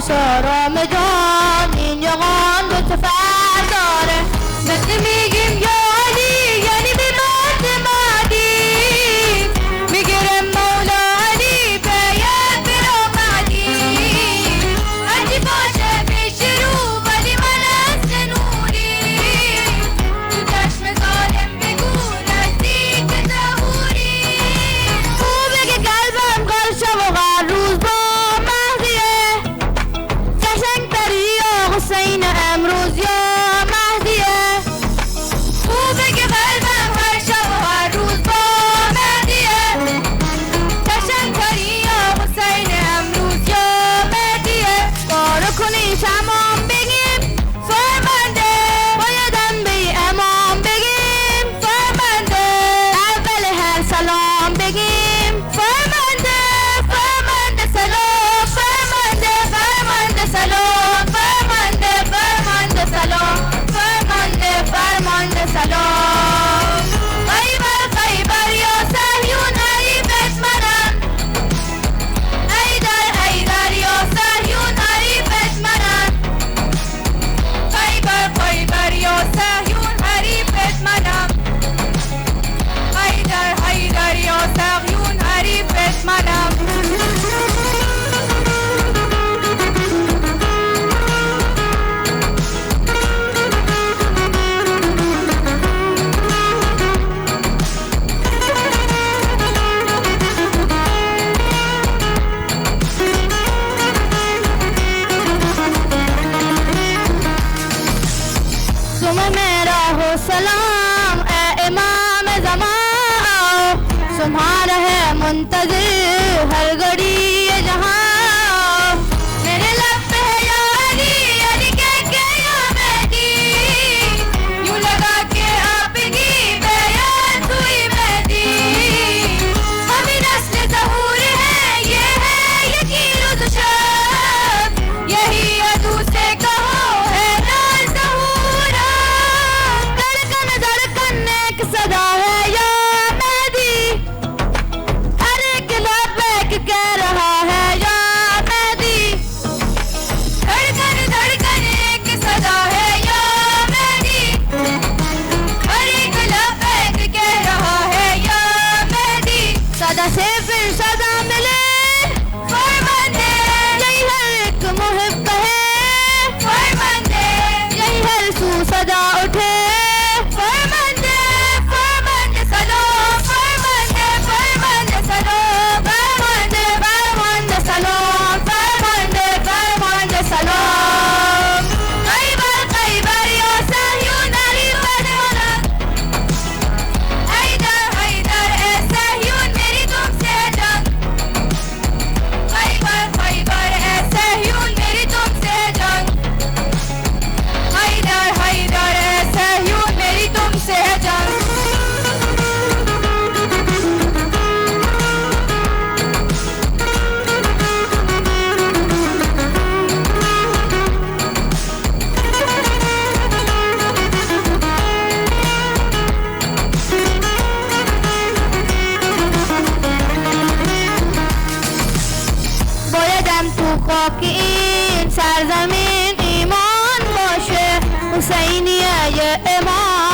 لباس آرام جان این جهان دو تا فرد داره. وقتی میگیم یا علی یعنی به مرد مادی، میگیرم مولا علی باید برآمدی. هرچی باشه پیش رو ولی من اصل نوری، تو چشم ظالم بگو نزدیک ظهوری. خوبه که قلبم قل شب و هر روز با مهدیه، قشنگتری یا حسین امروز یا مهدیه. خوبه که قلبم هر شب و هر روز با مهدیه، قشنگتری یا حسین امروز یا مهدیه. بارو کنی تمام بگیم فرمانده، بایدم به امام بگیم فرمانده، اول هر سلام بگیم فرمانده. فرمانده سلام فرمانده، فرمانده سلام فرمانده، فرمانده سلام فرمانده، فرمانده سلام. خیبر خیبر یا صهیون حریفت منم، حیدر حیدر یا صهیون حریفت منم. خیبر خیبر یا صهیون حریفت منم، حیدر حیدر یا صهیون حریفت منم. मेरा हो सलाम ए इमाम ज़मां, तुम्हारा है मुंतज़िर हर घड़ी ये जहां। मेरे लब पे है या अली अली कह के या मेहदी, यूं लगा के आपकी बैत हुई मेहदी। अभी नस्ल ज़हूर है ये है यकीन रोज़ शब, यही अदू से कहो है नाज़ ज़हूरा। धड़कन धड़कन एक सदा है या मेहदी, हर एक लबैक कह रहा है या मेहदी। धड़कन धड़कन एक सदा है या मेहदी, हर एक लबैक कह रहा है या मेहदी। सदा से फिर सदा मिले फरमांदे, यही हर एक मुहिब है फरमांदे, यही हर सू सदा उठे फरमांदे। फरमांदे सलाम फरमांदे, फरमांदे सलाम फरमांदे, फरमांदे सलाम फरमांदे, फरमांदे सलाम। खैबर खैबर या सह्यून हरीफत मनम, हैदर हैदर ए सह्यून मेरी तुमसे है जंग। खैबर खैबर ए सह्यून मेरी तुमसे है जंग, हैदर हैदर ए सह्यून मेरी तुमसे है जंग। بایدم تو خاک این سرزمین ایمان باشه، حسینیه یه امام